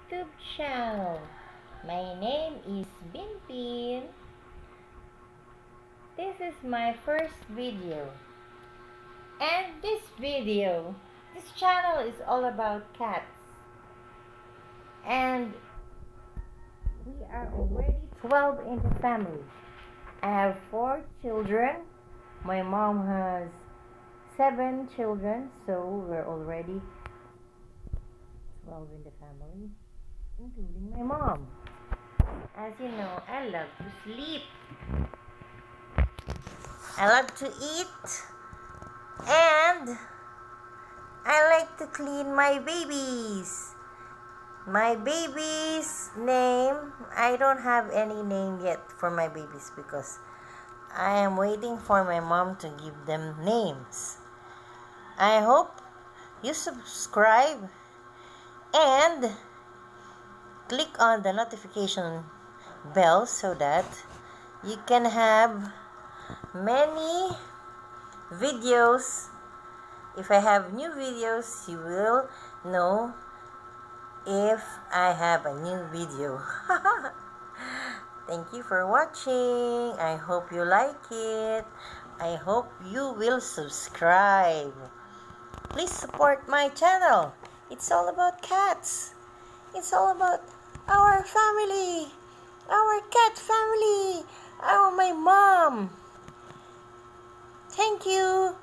YouTube channel. My name is Binbin. This is my first video. And this channel is all about cats. And we are already 12 in the family. I have 4 children. My mom has 7 children, so we're already 12 in the family, including my mom. As you know, I love to sleep. I love to eat. And I like to clean my babies. My baby's name, I don't have any name yet for my babies because I am waiting for my mom to give them names. I hope you subscribe and click on the notification bell so that you can have many videos. If I have new videos, you will know if I have a new video. Thank you for watching. I hope you like it. I hope you will subscribe. Please support my channel. It's all about cats. It's all about our family. Our cat family. My mom. Thank you.